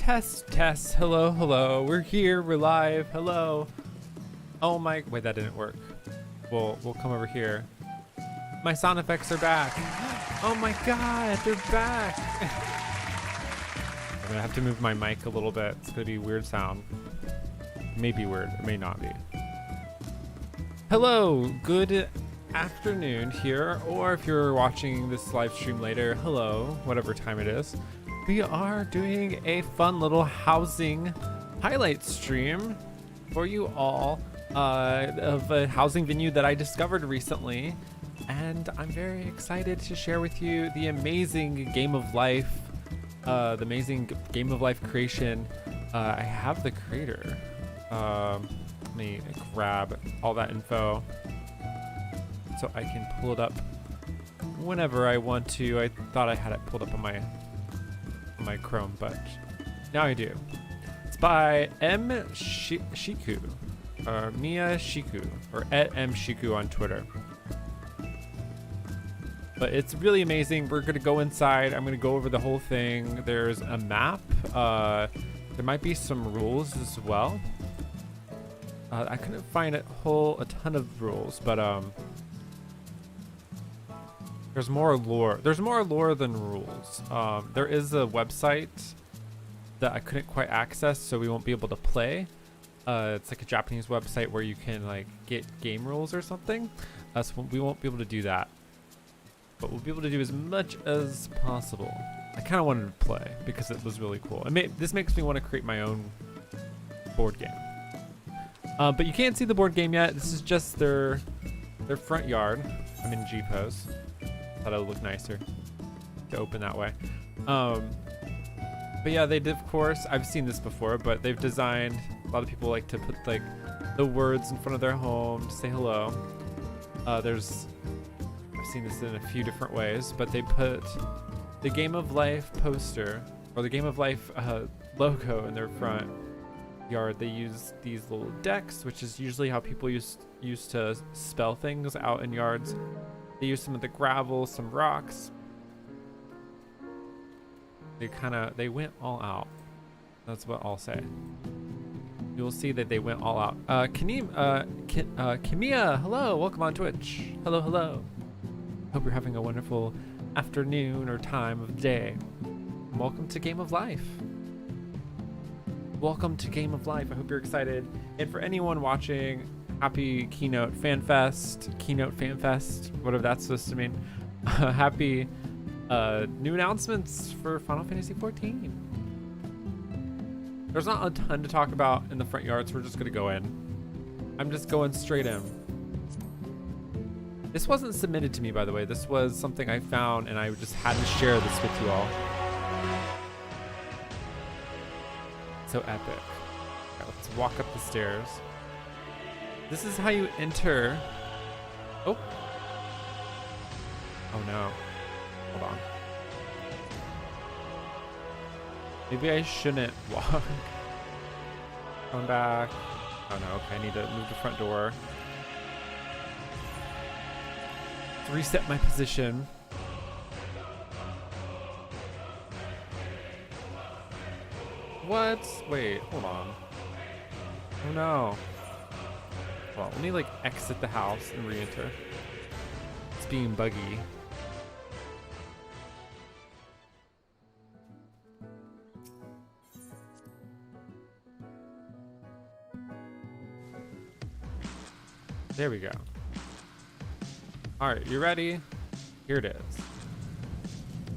Test. Hello, hello. We're here. We're live. Hello. Oh my. Wait, that didn't work. We'll come over here. My sound effects are back. Oh my god, they're back. I'm gonna have to move my mic a little bit. It's gonna be weird sound. It may be weird. It may not be. Hello. Good afternoon here, or if you're watching this live stream later, hello, whatever time it is. We are doing a fun little housing highlight stream for you all of a housing venue that I discovered recently, and I'm very excited to share with you the amazing Game of Life, creation. I have the creator. Let me grab all that info so I can pull it up whenever I want to. I thought I had it pulled up on my Chrome, but now I do. It's by Shiku, or Mia Shiku, or @MShiku on Twitter. But it's really amazing. We're gonna go inside. I'm gonna go over the whole thing. There's a map. There might be some rules as well. I couldn't find a ton of rules, but there's more lore. There's more lore than rules. There is a website that I couldn't quite access, so we won't be able to play. It's like a Japanese website where you can like get game rules or something. So we won't be able to do that. But we'll be able to do as much as possible. I kind of wanted to play because it was really cool. This makes me want to create my own board game. But you can't see the board game yet. This is just their front yard. I'm in G pose. Thought it would look nicer to open that way. But yeah, they did, of course, I've seen this before, but they've designed, a lot of people like to put like the words in front of their home to say hello. I've seen this in a few different ways, but they put the Game of Life poster or the Game of Life logo in their front yard. They use these little decks, which is usually how people used to spell things out in yards. They use some of the gravel, some rocks. They went all out. That's what I'll say. You'll see that they went all out. Kimia, hello, welcome on Twitch. Hello. Hope you're having a wonderful afternoon or time of day. Welcome to Game of Life. Welcome to Game of Life. I hope you're excited. And for anyone watching, happy Keynote Fan Fest, whatever that's supposed to mean. Happy new announcements for Final Fantasy XIV. There's not a ton to talk about in the front yard, so we're just gonna go in. I'm just going straight in. This wasn't submitted to me, by the way. This was something I found, and I just had to share this with you all. So epic. Okay, let's walk up the stairs. This is how you enter. Oh no. Hold on. Maybe I shouldn't walk. Come back. Oh no, okay, I need to move the front door. Let's reset my position. What? Wait, hold on. Oh no. Well, let me like exit the house and re-enter. It's being buggy. There we go. All right, you ready? Here it is.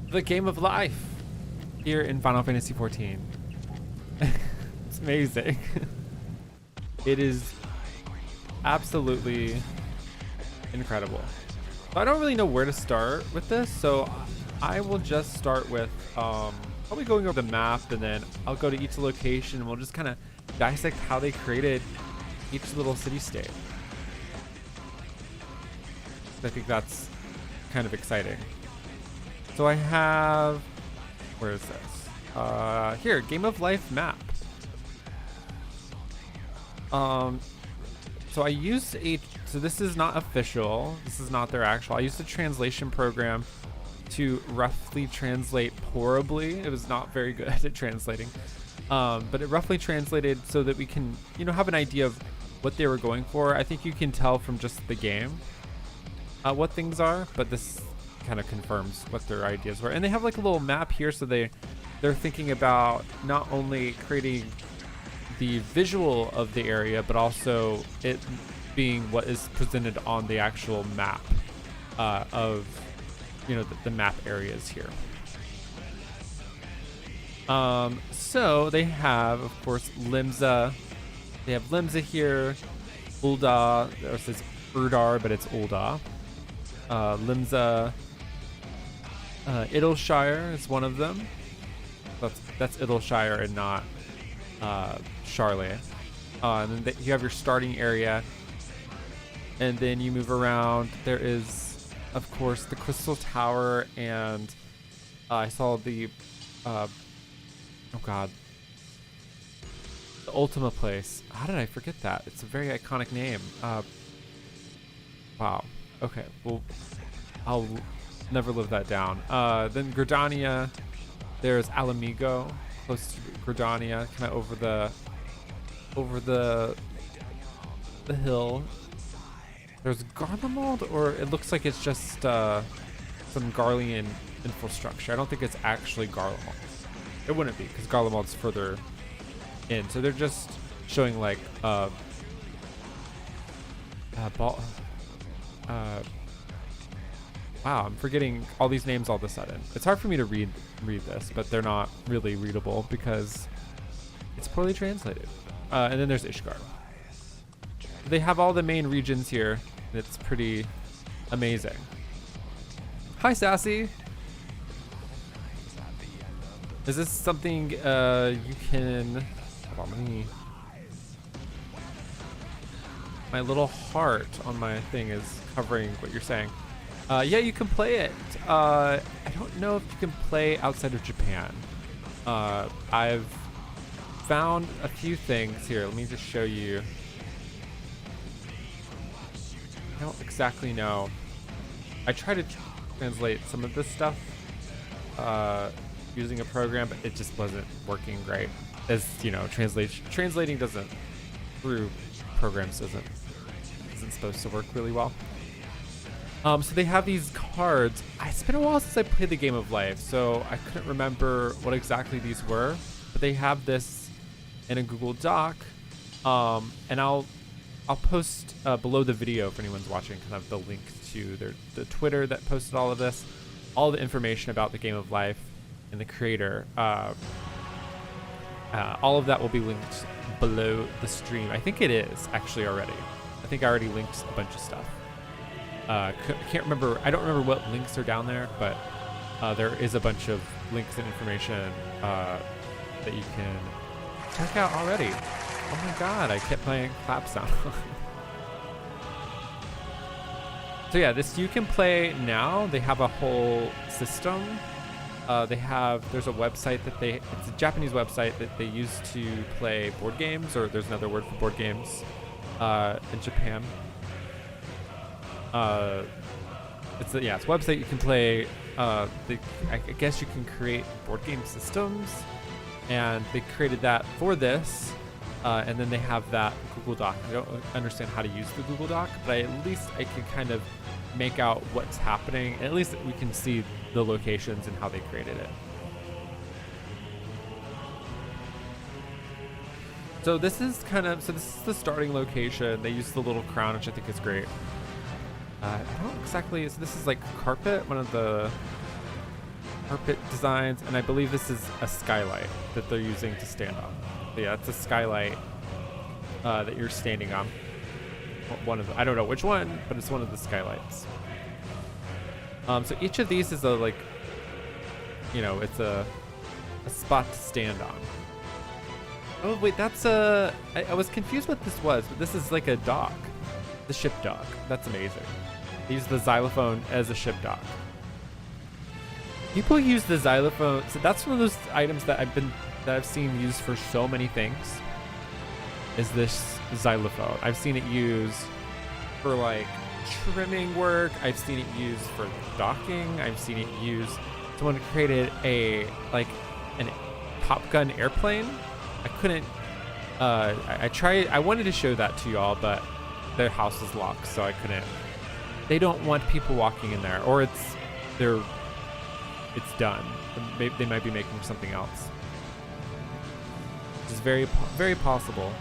The Game of Life here in Final Fantasy XIV. It's amazing. It is absolutely incredible. So I don't really know where to start with this, so I will just start with probably going over the map, and then I'll go to each location and we'll just kind of dissect how they created each little city-state. I think that's kind of exciting. So I have, where is this? Here, Game of Life map. So I used so this is not official. This is not their actual. I used a translation program to roughly translate horribly. It was not very good at translating. But it roughly translated so that we can, you know, have an idea of what they were going for. I think you can tell from just the game what things are, but this kind of confirms what their ideas were. And they have like a little map here, so they're thinking about not only creating the visual of the area, but also it being what is presented on the actual map of, you know, the map areas here. So they have, of course, Limsa. They have Limsa here, Ulda. It says Urdar, but it's Ulda. Limsa. Idleshire is one of them. That's Idleshire and not Charlotte. And then you have your starting area, and then you move around. There is, of course, the Crystal Tower, and I saw the oh god, the Ultima place. How did I forget that? It's a very iconic name. Wow. Okay. Well, I'll never live that down. Then Gridania. There's Alamigo, close to Gridania, kind of over the hill. There's Garlemald, or it looks like it's just some Garlean infrastructure. I don't think it's actually Garlemald. It wouldn't be, because Garlemald's further in. So they're just showing like wow, I'm forgetting all these names all of a sudden. It's hard for me to read this, but they're not really readable because it's poorly translated. And then there's Ishgard. They have all the main regions here. And it's pretty amazing. Hi, Sassy. Is this something you can... Hold on, let me... My little heart on my thing is covering what you're saying. Yeah, you can play it. I don't know if you can play outside of Japan. I've found a few things here. Let me just show you. I don't exactly know. I tried to translate some of this stuff using a program, but it just wasn't working great. As you know, translating doesn't through programs isn't supposed to work really well. So they have these cards. It's been a while since I played the Game of Life, so I couldn't remember what exactly these were. But they have this in a Google Doc, and I'll post below the video if anyone's watching, kind of the link to the Twitter that posted all of this, all the information about the Game of Life and the creator. All of that will be linked below the stream. I think it is actually already. I think I already linked a bunch of stuff. I can't remember. I don't remember what links are down there, but there is a bunch of links and information that you can check out already. Oh my god, I kept playing clap sound. So yeah, this you can play now. They have a whole system. There's a website that it's a Japanese website that they use to play board games, or there's another word for board games in Japan. It's a website you can play. I guess you can create board game systems, and they created that for this, and then they have that Google Doc. I don't understand how to use the Google Doc, but at least I can kind of make out what's happening, and at least we can see the locations and how they created it. So this is the starting location. They use the little crown, which I think is great. I don't exactly, so this is like carpet, one of the carpet designs, and I believe this is a skylight that they're using to stand on. So yeah, it's a skylight that you're standing on. One of them, I don't know which one, but it's one of the skylights. So each of these is it's a spot to stand on. Oh wait, that's I was confused what this was, but this is like a dock. The ship dock. That's amazing. They use the xylophone as a ship dock. People use the xylophone. So that's one of those items that I've seen used for so many things. Is this xylophone? I've seen it used for like trimming work. I've seen it used for docking. I've seen it used. Someone created an Top Gun airplane I couldn't. I tried. I wanted to show that to y'all, but their house is locked, so I couldn't. They don't want people walking in there, or it's done. They might be making something else. It's very possible.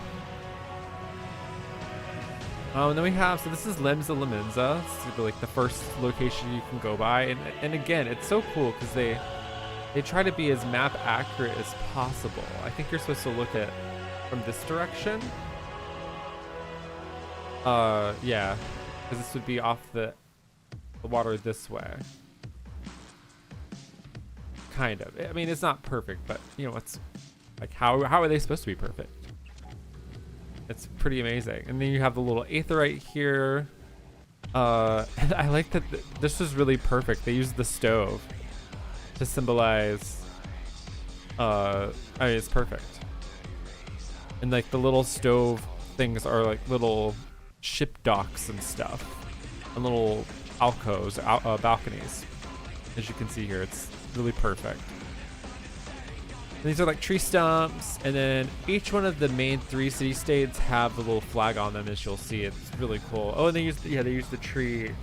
And then we have, so this is Lemza Lemenza. It's like the first location you can go by, and again, it's so cool because they try to be as map accurate as possible. I think you're supposed to look at from this direction. Yeah, because this would be off the water this way. Kind of. I mean, it's not perfect, but you know, it's like how are they supposed to be perfect? It's pretty amazing. And then you have the little aetheryte here. And I like that this was really perfect. They used the stove to symbolize. I mean, it's perfect. And like the little stove things are like little ship docks and stuff, and little alcoves, balconies. As you can see here, it's really perfect. And these are like tree stumps, and then each one of the main 3 city states have the little flag on them, as you'll see. It's really cool. Oh, and they use the tree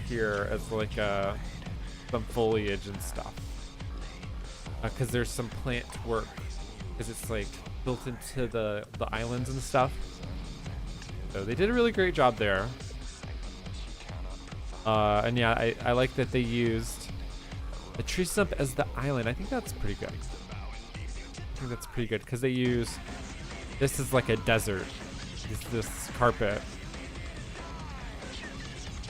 here as like some foliage and stuff, because there's some plant work, because it's like built into the islands and stuff. So they did a really great job there. And yeah, I like that they used the tree stump as the island. I think that's pretty good. Because they use this is like a desert. This carpet.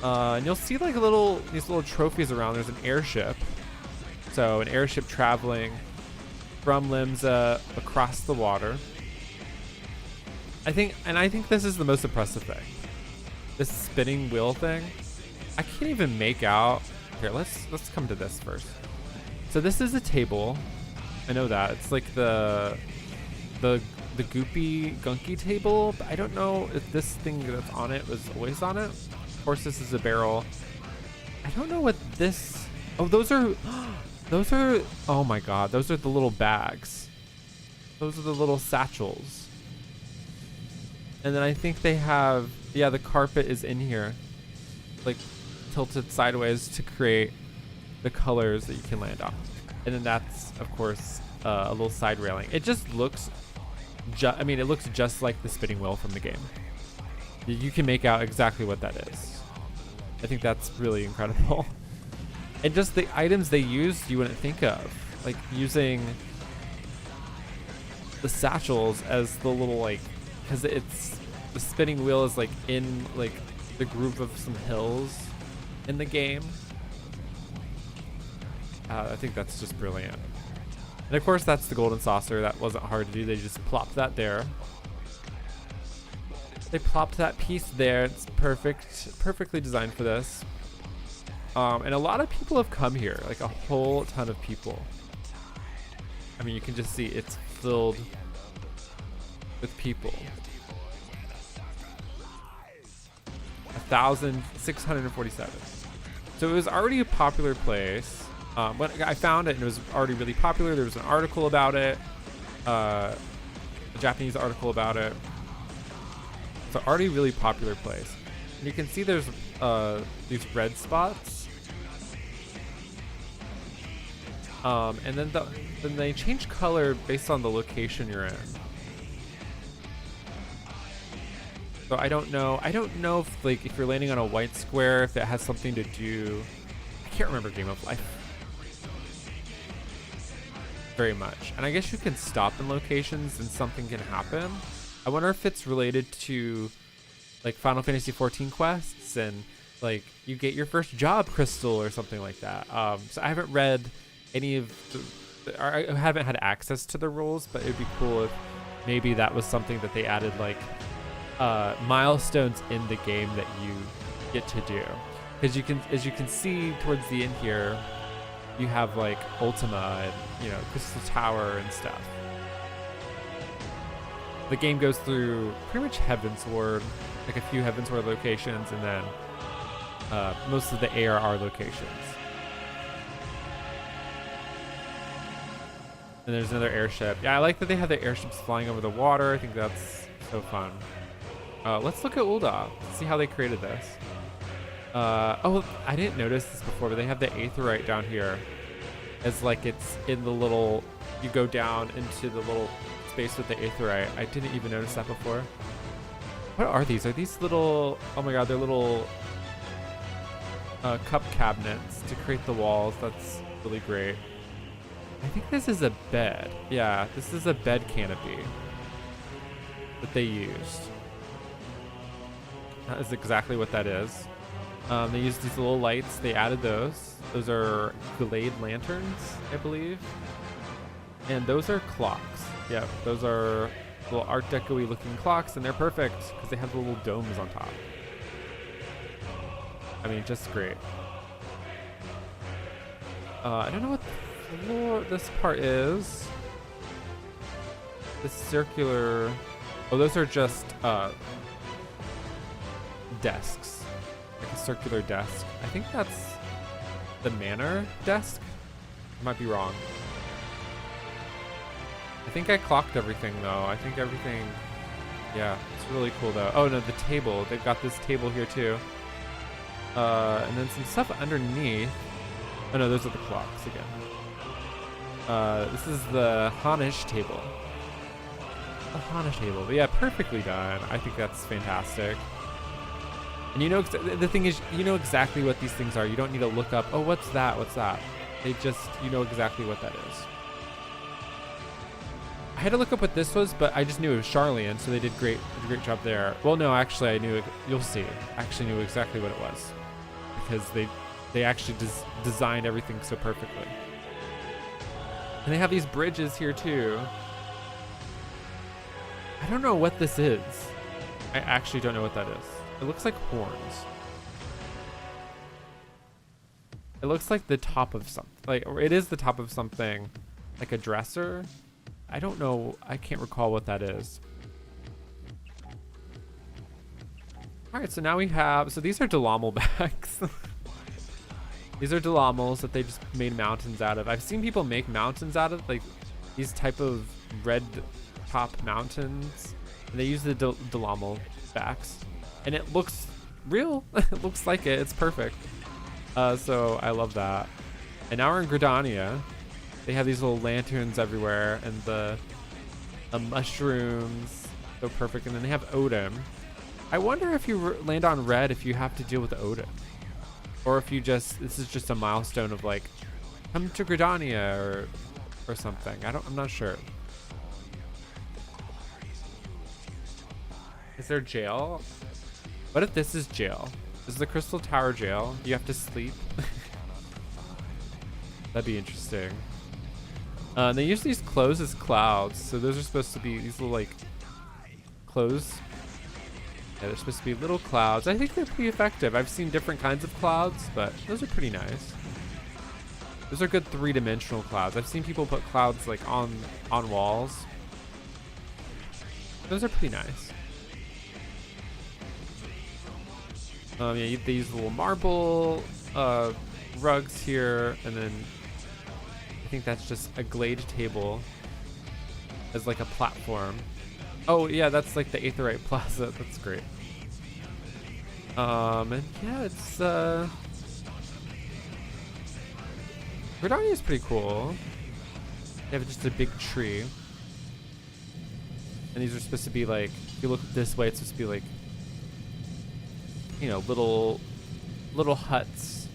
And you'll see like these little trophies around. There's an airship. So an airship traveling from Lemza across the water. I think this is the most impressive thing. This spinning wheel thing. I can't even make out. Here, let's come to this first. So this is a table. I know that. It's like the goopy gunky table, but I don't know if this thing that's on it was always on it. Of course, this is a barrel. I don't know what this. Oh, those are. Oh my god, those are the little bags. Those are the little satchels. And then I think they have. Yeah, the carpet is in here, like tilted sideways to create the colors that you can land on. And then that's of course a little side railing. It just looks I mean, it looks just like the spinning wheel from the game. You can make out exactly what that is. I think that's really incredible. And just the items they used, you wouldn't think of, like using the satchels as the little, like, because it's the spinning wheel is like in like the groove of some hills in the game. I think that's just brilliant. And of course, that's the golden saucer. That wasn't hard to do. They just plopped that there. They plopped that piece there. It's perfectly designed for this. And a lot of people have come here, like a whole ton of people. I mean, you can just see it's filled with people. 1,647. So it was already a popular place. When I found it, and it was already really popular. There was an article about it, a Japanese article about it. It's an already really popular place. And you can see there's these red spots. And then they change color based on the location you're in. So I don't know if like if you're landing on a white square, if it has something to do. I can't remember Game of Life very much. And I guess you can stop in locations and something can happen. I wonder if it's related to like Final Fantasy 14 quests and like you get your first job crystal or something like that. So I haven't read any of I haven't had access to the rules, but it'd be cool if maybe that was something that they added, like milestones in the game that you get to do. Because as you can see towards the end here, you have like Ultima and Crystal Tower and stuff. The game goes through pretty much Heavensward, like a few Heavensward locations, and then most of the ARR locations. And there's another airship. Yeah, I like that they have the airships flying over the water. I think that's so fun. Let's look at Ulda. Let's see how they created this. Oh, I didn't notice this before, but they have the aetheryte down here as like it's in the little, you go down into the little space with the aetheryte. I didn't even notice that before. What are these? Are these little, oh my god, they're little cup cabinets to create the walls. That's really great. I think this is a bed. Yeah, this is a bed canopy that they used. That is exactly what that is. They used these little lights. They added those. Those are Glade lanterns, I believe. And those are clocks. Yeah, those are little Art Deco-y looking clocks, and they're perfect because they have the little domes on top. I mean, just great. I don't know what floor this part is. This circular... Oh, those are just desks. Like a circular desk. I think that's the manor desk. I might be wrong. I think I clocked everything though. I think everything... Yeah, it's really cool though. Oh no, the table. They've got this table here too. And then some stuff underneath. Oh no, those are the clocks again. This is the Hanish table. The Hanish table. But yeah, perfectly done. I think that's fantastic. And you know, the thing is, you know exactly what these things are. You don't need to look up, oh, what's that? What's that? They just, you know exactly what that is. I had to look up what this was, but I just knew it was Charlian, so they did a great job there. Well, no, actually, I knew it. You'll see. I actually knew exactly what it was because they actually designed everything so perfectly. And they have these bridges here too. I don't know what this is. I actually don't know what that is. It looks like horns. It looks like the top of something. Like, or it is the top of something, like a dresser. I don't know. I can't recall what that is. All right, so now we have, so these are Delamal bags. These are Delamals that they just made mountains out of. I've seen people make mountains out of, like these type of red top mountains. And they use the Delamal backs. And it looks real. It looks like it. It's perfect. So I love that. And now we're in Gridania. They have these little lanterns everywhere and the mushrooms. So perfect. And then they have Odin. I wonder if you land on red if you have to deal with Odin. Or if you just, this is just a milestone of like, come to Gridania or something. I'm not sure. Is there jail? What if this is jail? This is the Crystal Tower jail. You have to sleep. That'd be interesting. They use these clothes as clouds. So those are supposed to be these little like clothes. Yeah, they're supposed to be little clouds. I think they're pretty effective. I've seen different kinds of clouds, but those are pretty nice. Those are good 3-dimensional clouds. I've seen people put clouds like on walls. Those are pretty nice. Yeah, they use little marble rugs here, and then I think that's just a glade table as like a platform. Oh yeah, that's like the Aetherite Plaza. That's great. And yeah, it's Gridania is pretty cool. They have just a big tree, and these are supposed to be like, if you look this way, it's supposed to be like, you know, little huts.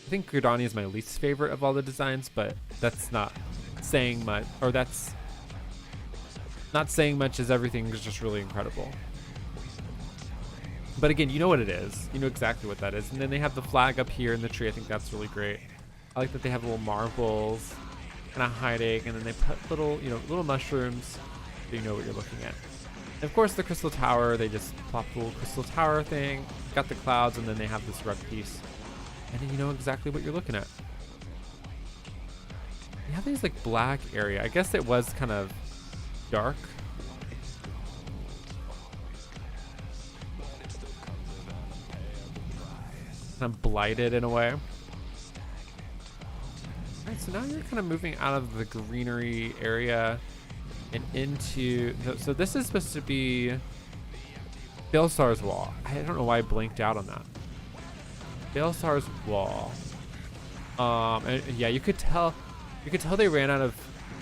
I think Gridania is my least favorite of all the designs, but that's not saying much, or that's not saying much as everything is just really incredible. But again, you know what it is. You know exactly what that is. And then they have the flag up here in the tree. I think that's really great. I like that they have little marbles kind of hiding, and then they put little, you know, little mushrooms so you know what you're looking at. And of course, the Crystal Tower, they just plop the little Crystal Tower thing, got the clouds, and then they have this rug piece. And then you know exactly what you're looking at. They have these like black area. I guess it was kind of dark. Kind of blighted in a way. Alright, so now you're kind of moving out of the greenery area and into... So this is supposed to be Baelsar's wall. I don't know why I blinked out on that. Baelsar's wall. And yeah, you could tell they ran out of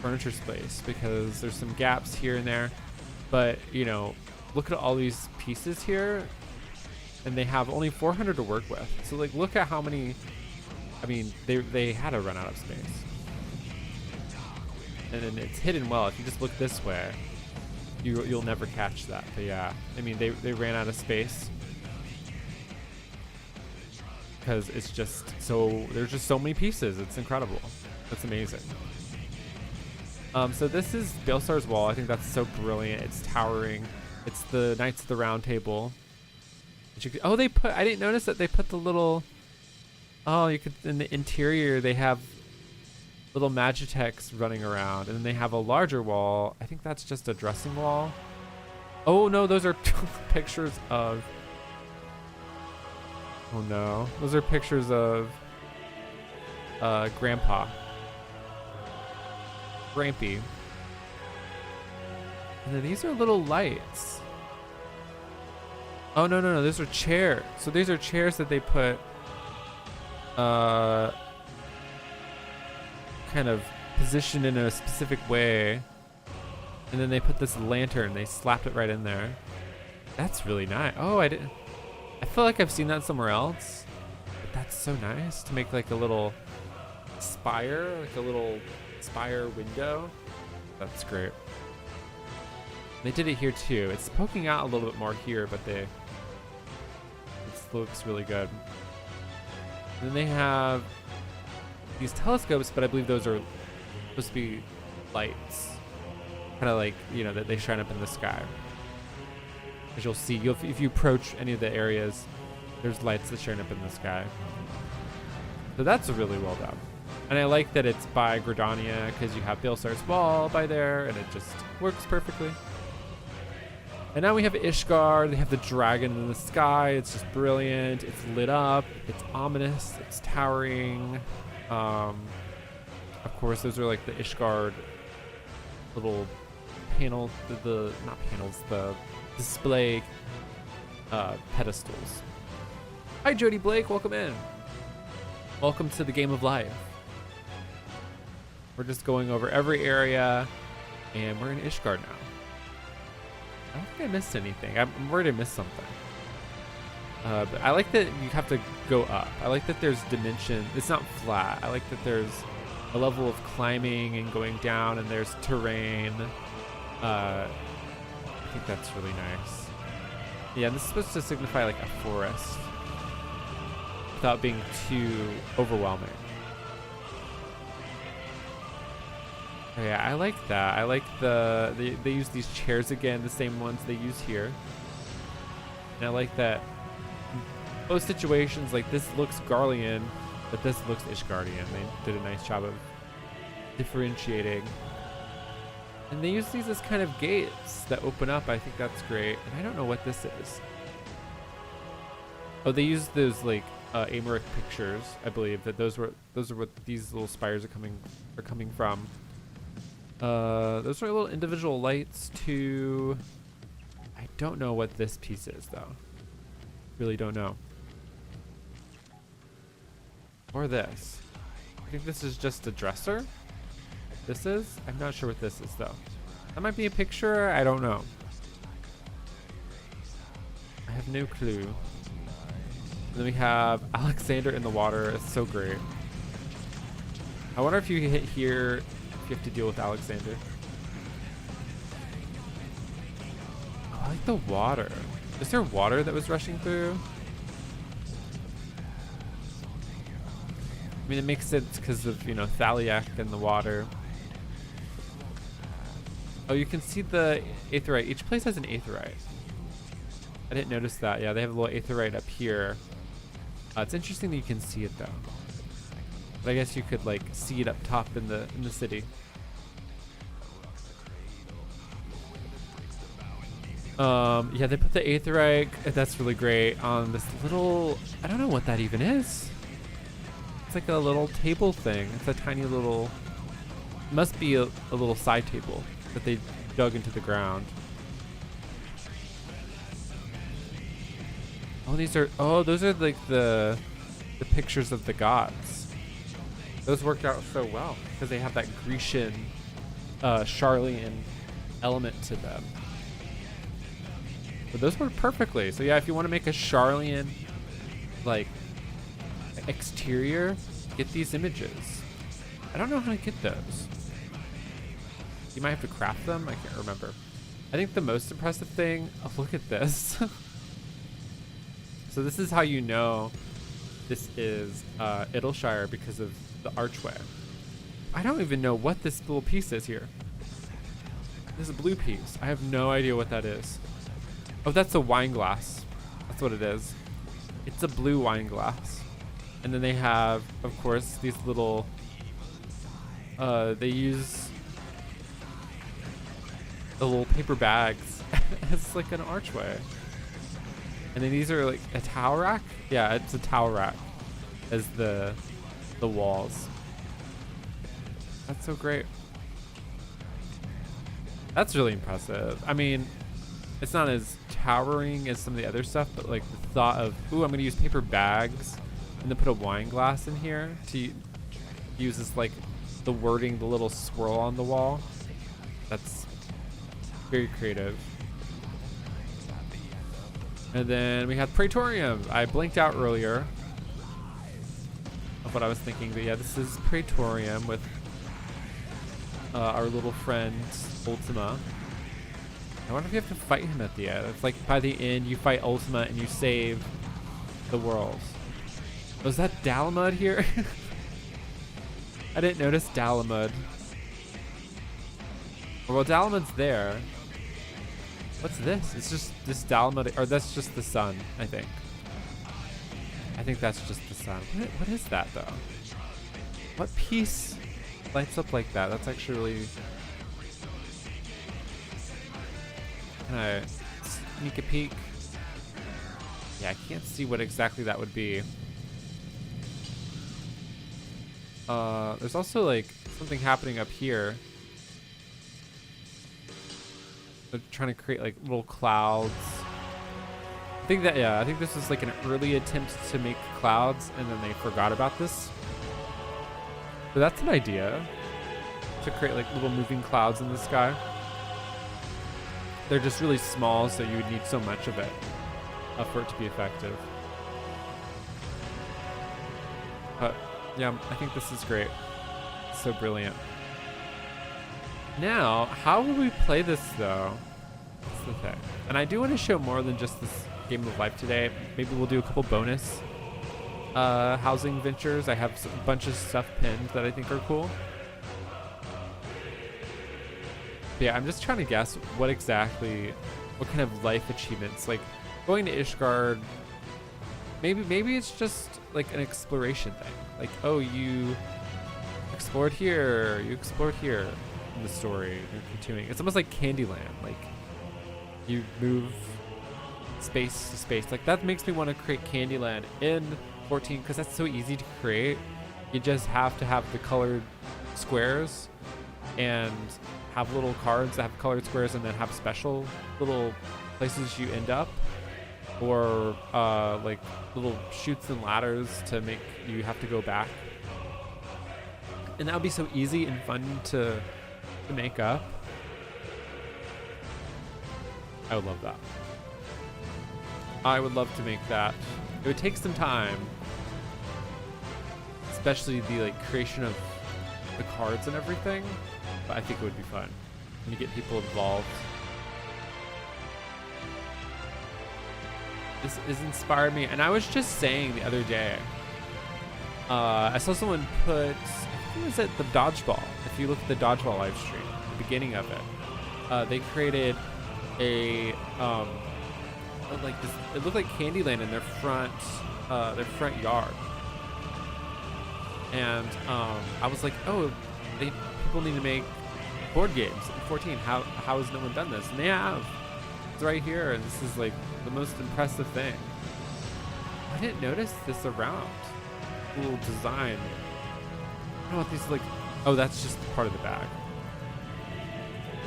furniture space because there's some gaps here and there. But, you know, look at all these pieces here, and they have only 400 to work with. So, like, look at how many... I mean, they had to run out of space. And then it's hidden well. If you just look this way, you'll never catch that. But yeah, I mean, they ran out of space because it's just so... There's just so many pieces. It's incredible. That's amazing. So this is Baelsar's wall. I think that's so brilliant. It's towering. It's the Knights of the Round Table. Oh, they put... I didn't notice that they put the little... Oh, you could... In the interior, they have little Magitex running around. And then they have a larger wall. I think that's just a dressing wall. Oh, no, those are pictures of... Oh, no. Those are pictures of... Grandpa. Grampy. And then these are little lights. Oh, no, those are chairs. So these are chairs that they put kind of positioned in a specific way. And then they put this lantern. They slapped it right in there. That's really nice. Oh, I feel like I've seen that somewhere else. But that's so nice to make like a little spire, like a little spire window. That's great. They did it here too. It's poking out a little bit more here, but it looks really good. And then they have these telescopes, but I believe those are supposed to be lights, kind of like, you know, that they shine up in the sky. As you'll see, if you approach any of the areas, there's lights that shine up in the sky. So that's really well done. And I like that it's by Gridania because you have Baelsar's wall by there, and it just works perfectly. And now we have Ishgard. They have the dragon in the sky. It's just brilliant. It's lit up. It's ominous. It's towering. Of course, those are like the Ishgard little panel, not panels, the display pedestals. Hi, Jody Blake. Welcome in. Welcome to the game of life. We're just going over every area, and we're in Ishgard now. I don't think I missed anything. I'm worried I missed something. But I like that you have to go up. I like that there's dimension. It's not flat. I like that there's a level of climbing and going down, and there's terrain. I think that's really nice. Yeah, this is supposed to signify like a forest without being too overwhelming. Oh, yeah, I like that. I like they use these chairs again, the same ones they use here. And I like that in both situations, like this looks Garlean, but this looks Ishgardian. They did a nice job of differentiating. And they use these as kind of gates that open up. I think that's great. And I don't know what this is. Oh, they use those like Amaric pictures. I believe that those are what these little spires are coming from. Those are little individual lights too. I don't know what this piece is though. Really don't know. Or this. I think this is just a dresser. This is? I'm not sure what this is though. That might be a picture. I don't know. I have no clue. And then we have Alexander in the water. It's so great. I wonder if you hit here, if you have to deal with Alexander. Oh, I like the water. Is there water that was rushing through? I mean, it makes sense because of, you know, Thaliak and the water. Oh, you can see the aetheryte. Each place has an aetheryte. I didn't notice that. Yeah, they have a little aetheryte up here. It's interesting that you can see it though. But I guess you could like see it up top in the city. Yeah, they put the aetheryte. That's really great on this little. I don't know what that even is. It's like a little table thing. It's a tiny little, must be a little side table that they dug into the ground. Oh, those are like the pictures of the gods. Those worked out so well because they have that Grecian, Charlian element to them. But those work perfectly. So yeah, if you want to make a Charlian, like, exterior, get these images. I don't know how to get those. You might have to craft them. I can't remember. I think the most impressive thing, oh, look at this. So this is how you know this is Idyllshire, because of the archway. I don't even know what this little piece is here. This is a blue piece. I have no idea what that is. Oh, that's a wine glass. That's what it is. It's a blue wine glass. And then they have, of course, these little, they use the little paper bags as like an archway. And then these are like a towel rack. Yeah, it's a towel rack as the walls. That's so great. That's really impressive. I mean, it's not as towering as some of the other stuff, but like the thought of, ooh, I'm gonna use paper bags and then put a wine glass in here to use this, like the wording, the little swirl on the wall. That's very creative. And then we had Praetorium. I blinked out earlier of what I was thinking, but yeah, this is Praetorium with our little friend Ultima. I wonder if you have to fight him at the end. It's like by the end you fight Ultima and you save the world. Was that Dalamud here? I didn't notice Dalamud. Well, Dalamud's there. What's this? It's just this Dalamud, or that's just the sun, I think. I think that's just the sun. What is that though? What piece lights up like that? That's actually really... Can I sneak a peek? Yeah, I can't see what exactly that would be. There's also like something happening up here. They're trying to create like little clouds. I think this is like an early attempt to make clouds, and then they forgot about this. But that's an idea, to create like little moving clouds in the sky. They're just really small, so you would need so much of it for it to be effective. But yeah, I think this is great. It's so brilliant. Now, how will we play this though? That's the thing. And I do want to show more than just this game of life today. Maybe we'll do a couple bonus housing ventures. I have a bunch of stuff pinned that I think are cool. But yeah, I'm just trying to guess what kind of life achievements, like going to Ishgard. Maybe it's just like an exploration thing. Like, oh, you explored here, you explored here in the story. You're continuing. It's almost like Candyland. Like you move space to space. Like that makes me want to create Candyland in 14 because that's so easy to create. You just have to have the colored squares and have little cards that have colored squares, and then have special little places you end up, or like little chutes and ladders to make you have to go back. And that would be so easy and fun to make up. I would love that. I would love to make that. It would take some time, especially the like creation of the cards and everything, but I think it would be fun when you get people involved. This is inspired me, and I was just saying the other day, I saw someone put, I think it was at the dodgeball. If you look at the dodgeball live stream, the beginning of it, they created a like this. It looked like Candyland in their front yard, and I was like, oh, people need to make board games in 14. How has no one done this? And they have. It's right here, and this is like the most impressive thing. I didn't notice this around. cool design. I don't know what these like. Oh, that's just part of the bag.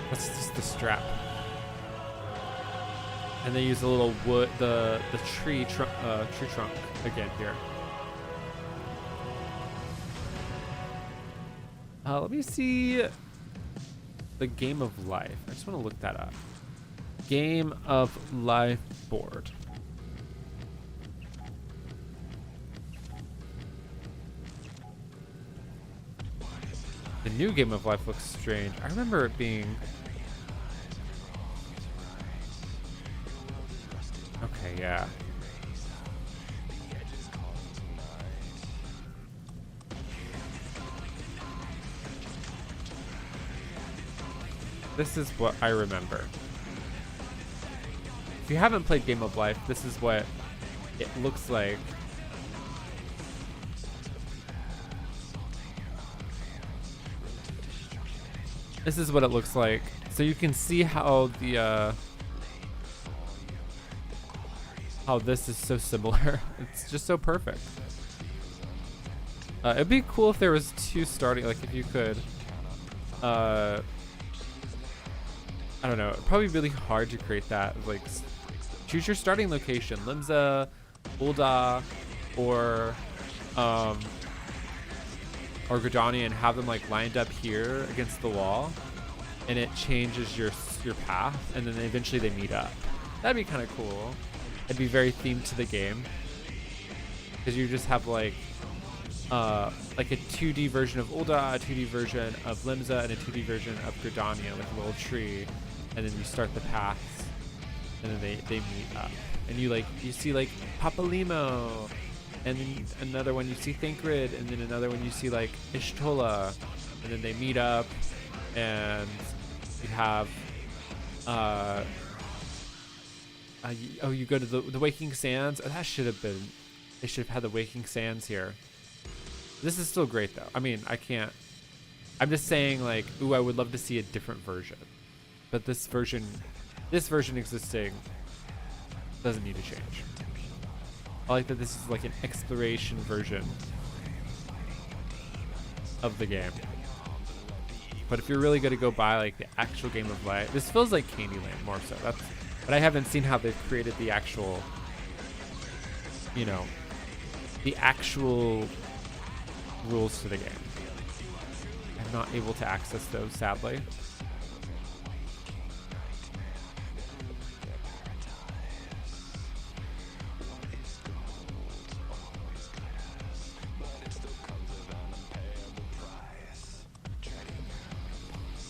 That's just the strap. And they use a little wood, the tree trunk again here. Let me see the Game of Life. I just want to look that up. Game of Life board. The new Game of Life looks strange. I remember it being... Okay, yeah. This is what I remember. If you haven't played Game of Life, this is what it looks like. This is what it looks like. So you can see how the how this is so similar. It's just so perfect. It'd be cool if there was two starting, like if you could I don't know, it'd probably be really hard to create that. Like choose your starting location, Limsa, Ulda, or Gridania, and have them like lined up here against the wall, and it changes your path, and then eventually they meet up. That'd be kind of cool. It'd be very themed to the game, because you just have like a 2D version of Ulda, a 2D version of Limsa, and a 2D version of Gridania, like a little tree, and then you start the paths, and then they meet up, and you see like Papalimo, and then another one you see Thancred, and then another one you see like Ishtola, and then they meet up, and you have you go to the Waking Sands. Oh, that should have been, they should have had the Waking Sands here. This is still great though. I mean, I'm just saying like, ooh, I would love to see a different version, but this version existing doesn't need to change. I like that this is like an exploration version of the game. But if you're really going to go buy like the actual Game of Life, this feels like Candyland more so. But I haven't seen how they've created the actual, you know, the actual rules to the game. I'm not able to access those, sadly.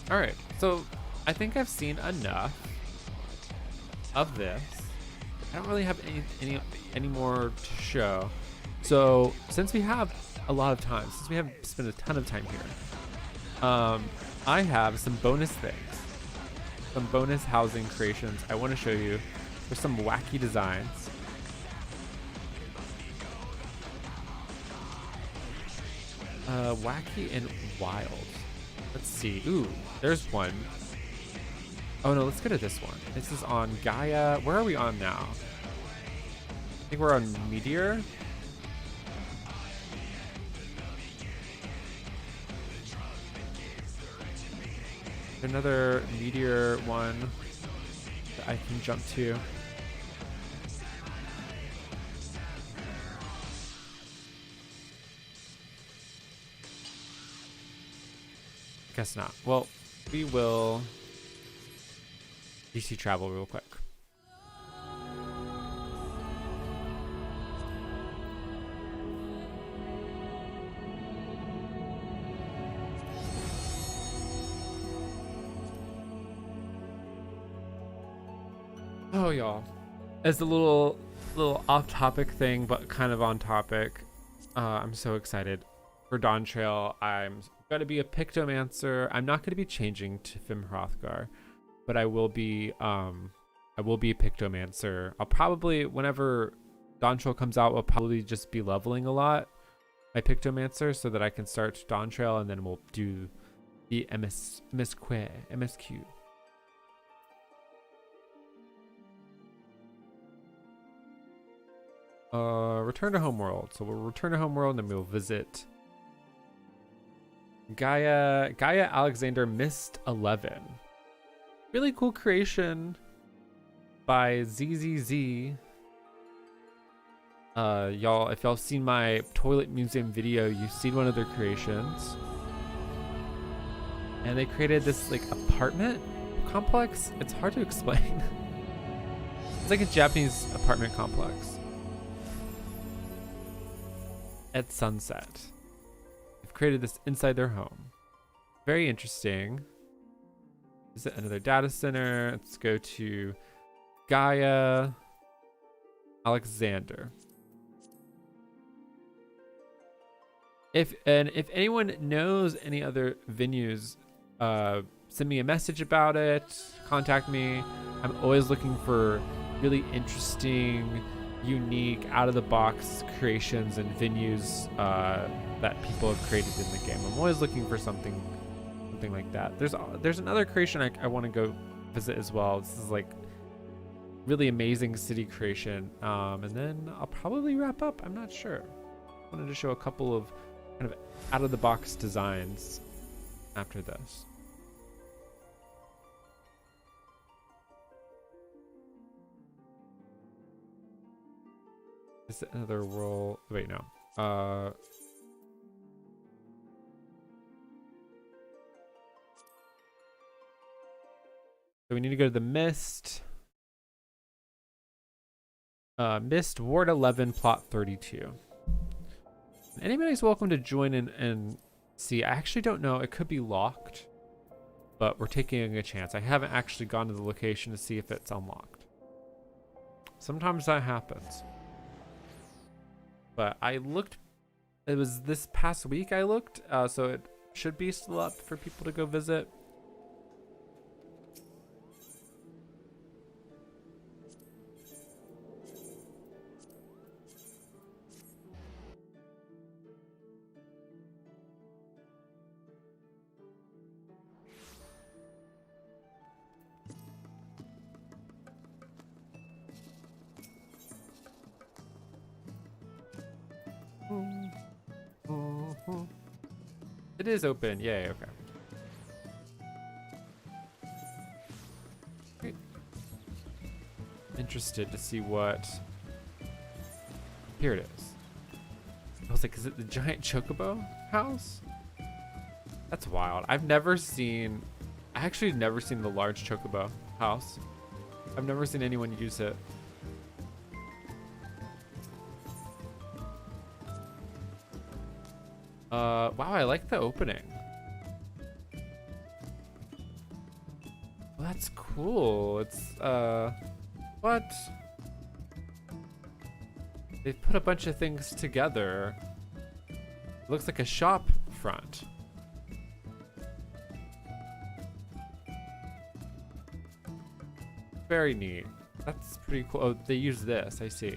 All right, so I think I've seen enough of this. I don't really have any more to show. So since we have a lot of time, since we have spent a ton of time here, I have some bonus things, some bonus housing creations I want to show you. There's some wacky designs. Wacky and wild. Let's see. Ooh, there's one. Oh no, let's go to this one. This is on Gaia. Where are we on now? I think we're on Meteor. Another Meteor one that I can jump to. Guess not. Well, we will DC travel real quick. Oh, y'all. As a little off-topic thing, but kind of on topic, I'm so excited for Dawn Trail. I'm going to be a Pictomancer. I'm not going to be changing to Fimhrothgar, but I will be a Pictomancer. I'll probably, whenever Dawn Trail comes out, I'll probably just be leveling a lot my Pictomancer so that I can start Dawn Trail, and then we'll do the MSQ. Return to homeworld. So we'll return to homeworld and then we'll visit Gaia Alexander Mist 11. Really cool creation by ZZZ. Y'all, if y'all seen my toilet museum video, you've seen one of their creations. And they created this like apartment complex. It's hard to explain. It's like a Japanese apartment complex at sunset. They've created this inside their home. Very interesting. Is it another data center? Let's go to Gaia Alexander. If anyone knows any other venues, send me a message about it. Contact me. I'm always looking for really interesting, unique, out-of-the-box creations and venues that people have created in the game. I'm always looking for something like that. There's another creation I want to go visit as well. This is like really amazing city creation, and then I'll probably wrap up. I'm not sure. I wanted to show a couple of kind of out-of-the-box designs after this. Is it another world? Wait, no. So we need to go to the Mist. Mist Ward 11, Plot 32. Anybody's welcome to join in and see. I actually don't know. It could be locked, but we're taking a chance. I haven't actually gone to the location to see if it's unlocked. Sometimes that happens. But I looked, it was this past week I looked, so it should be still up for people to go visit. It is open. Yay, okay. Great. Interested to see what... Here it is. I was like, is it the giant chocobo house? That's wild. I've never seen... I actually never seen the large chocobo house. I've never seen anyone use it. Wow, I like the opening. Well, that's cool. It's, what? They've put a bunch of things together. It looks like a shop front. Very neat. That's pretty cool. Oh, they use this, I see.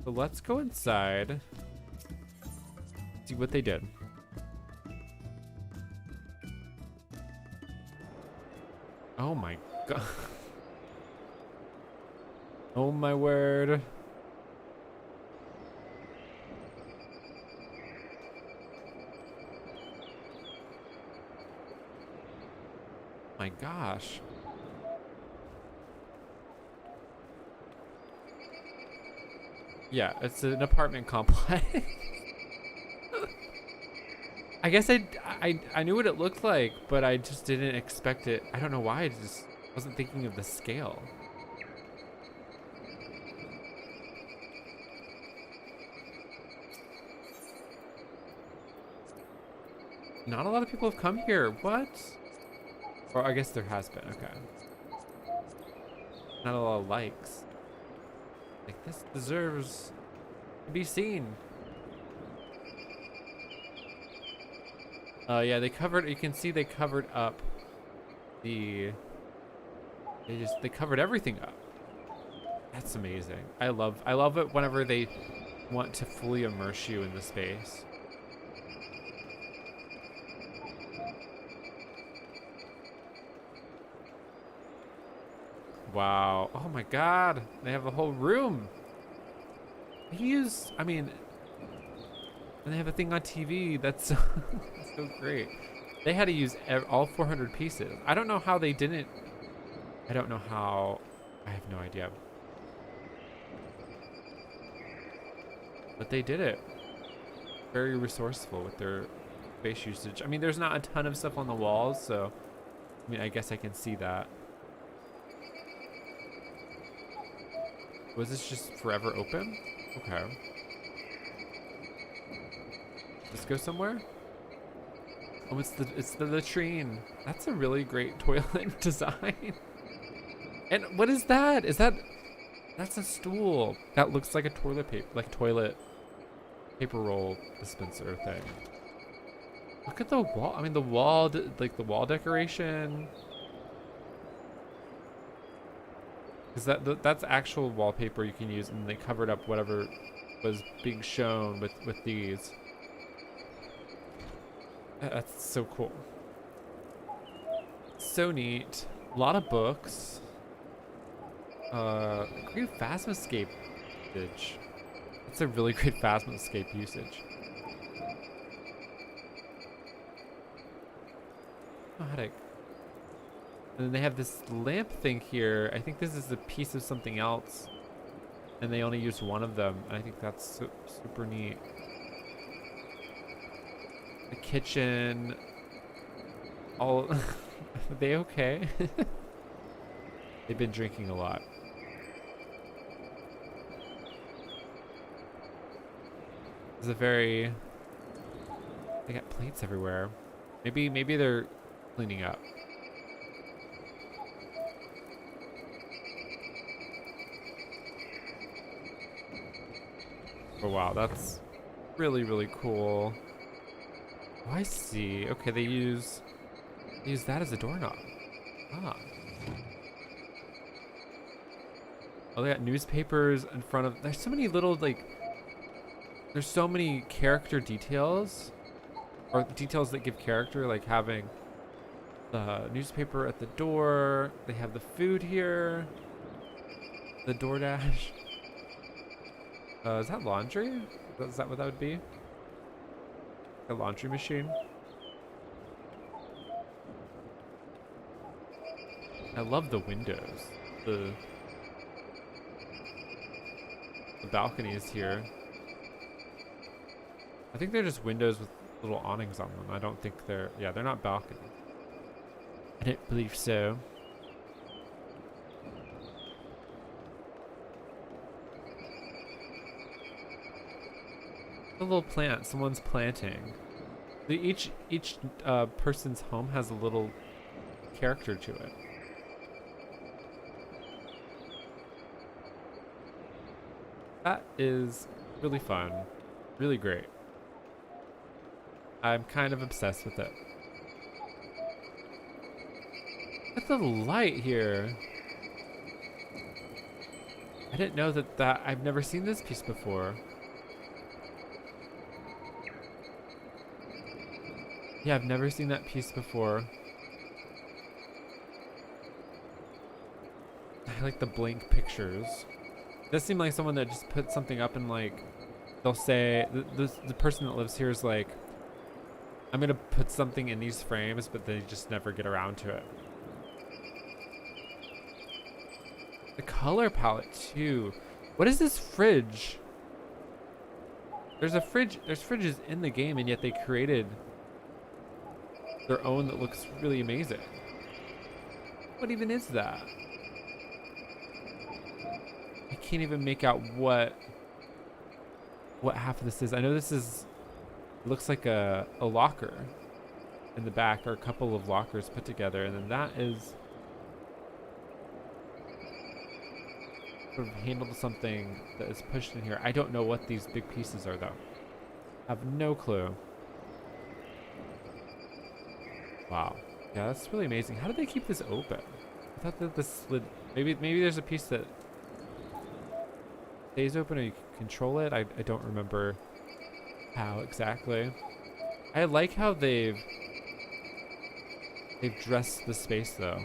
So let's go inside, see what they did. Oh my god. Oh my word. My gosh. Yeah, it's an apartment complex. I guess I knew what it looked like, but I just didn't expect it. I don't know why. I just wasn't thinking of the scale. Not a lot of people have come here. What? Or I guess there has been. Okay. Not a lot of likes. Like, this deserves to be seen. Yeah, they covered, you can see they covered up the, they covered everything up. That's amazing. I love it whenever they want to fully immerse you in the space. Wow. Oh my God. They have a whole room. I mean, and they have a thing on TV. That's so, that's so great. They had to use all 400 pieces. I don't know how they didn't. I don't know how. I have no idea. But they did it. Very resourceful with their space usage. I mean, there's not a ton of stuff on the walls, so I mean, I guess I can see that. Was this just forever open? Okay. Let's go somewhere. Oh, it's the latrine. That's a really great toilet design. And what is that? That's a stool. That looks like a toilet paper roll dispenser thing. Look at the wall. I mean, the wall, like the wall decoration. Is that's actual wallpaper you can use, and they covered up whatever was being shown with these. That's so cool. So neat. A lot of books. Great Phasmoscape usage. It's a really great Phasmoscape usage. Oh, and then they have this lamp thing here. I think this is a piece of something else, and they only used one of them. I think that's super neat. The kitchen. All. Are they okay? They've been drinking a lot. It's a very. They got plates everywhere. Maybe they're cleaning up. Oh wow, that's really, really cool. Oh, I see. Okay, they use that as a doorknob. Ah. Oh, they got newspapers in front of. There's so many little there's so many character details, or details that give character, like having the newspaper at the door. They have the food here. The DoorDash. Is that laundry? Is that what that would be? A laundry machine? I love the windows. The balconies here. I think they're just windows with little awnings on them. I don't think they're not balconies. I don't believe so. A little plant someone's planting. Each person's home has a little character to it. That is really fun, really great. I'm kind of obsessed with it. Look at the light here. I didn't know that I've never seen this piece before. Yeah, I've never seen that piece before. I like the blank pictures. It does seem like someone that just put something up and like, they'll say, the person that lives here is like, I'm gonna put something in these frames, but they just never get around to it. The color palette too. What is this fridge? There's a fridge, there's fridges in the game, and yet they created their own that looks really amazing. What even is that? I can't even make out what half of this is. I know this is, looks like a locker in the back, or a couple of lockers put together, and then that is sort of handled something that is pushed in here. I don't know what these big pieces are though. I have no clue. Wow. Yeah, that's really amazing. How did they keep this open? I thought that this slid. Maybe there's a piece that stays open or you can control it. I don't remember how exactly. I like how they've dressed the space though.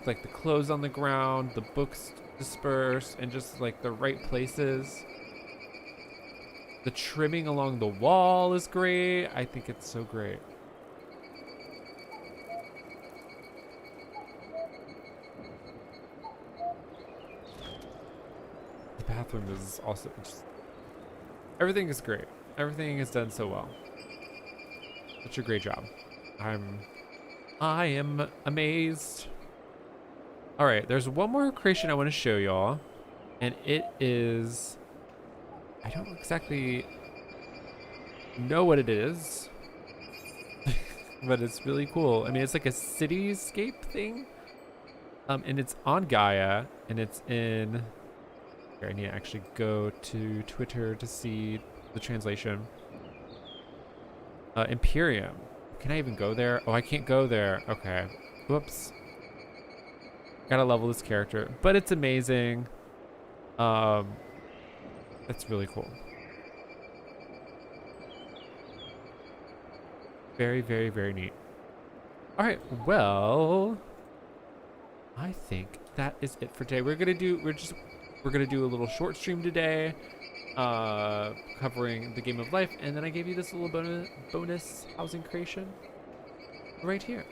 like the clothes on the ground, the books dispersed, and just like the right places. The trimming along the wall is great. I think it's so great. The bathroom is also just, everything is great. Everything is done so well. Such a great job. I am amazed. All right, there's one more creation I want to show y'all, and it is, I don't exactly know what it is, but it's really cool. I mean, it's like a cityscape thing, and it's on Gaia, and it's in, here, I need to actually go to Twitter to see the translation. Imperium. Can I even go there? Oh, I can't go there. Okay. Whoops. Gotta level this character, but it's amazing. That's really cool. Very, very, very neat. All right, well, I think that is it for today. We're gonna do a little short stream today, covering the game of life, and then I gave you this little bonus housing creation right here.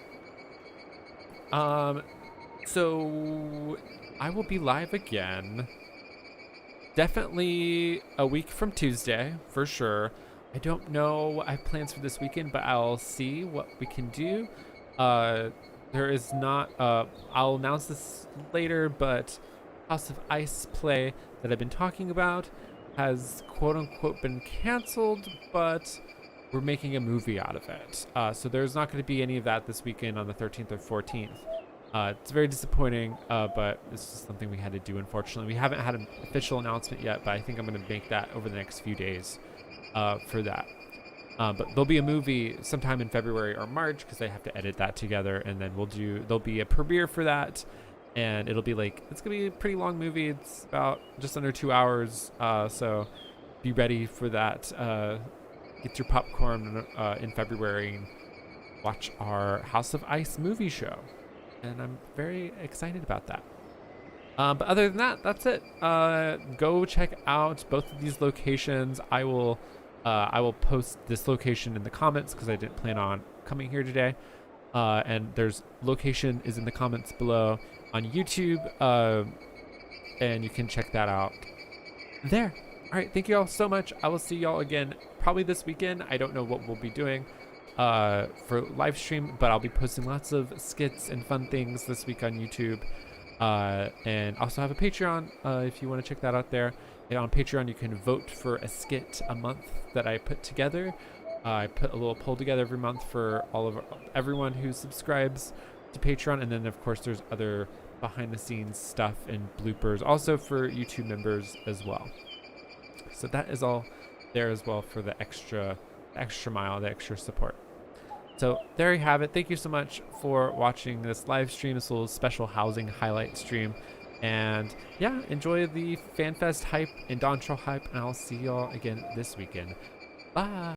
So I will be live again. Definitely a week from Tuesday, for sure. I don't know what I have plans for this weekend, but I'll see what we can do. There is not, I'll announce this later, but House of Ice play that I've been talking about has quote unquote been canceled, but we're making a movie out of it. So there's not going to be any of that this weekend on the 13th or 14th. It's very disappointing, but it's just something we had to do, unfortunately. We haven't had an official announcement yet, but I think I'm going to make that over the next few days for that. But there'll be a movie sometime in February or March because I have to edit that together, and then there'll be a premiere for that, and it'll be like, it's going to be a pretty long movie. It's about just under 2 hours, so be ready for that. Get your popcorn in February and watch our House of Ice movie show. And I'm very excited about that. But other than that, that's it. Go check out both of these locations. I will post this location in the comments because I didn't plan on coming here today. And there's location is in the comments below on YouTube. And you can check that out there. All right, thank you all so much. I will see y'all again probably this weekend. I don't know what we'll be doing for live stream, but I'll be posting lots of skits and fun things this week on YouTube, and also have a Patreon if you want to check that out there. And on Patreon you can vote for a skit a month that I put together. I put a little poll together every month for everyone who subscribes to Patreon, and then of course there's other behind the scenes stuff and bloopers also for YouTube members as well. So that is all there as well for the extra mile, the extra support. So there you have it. Thank you so much for watching this live stream, this little special housing highlight stream. And yeah, enjoy the FanFest hype and Dawn Troll hype, and I'll see y'all again this weekend. Bye.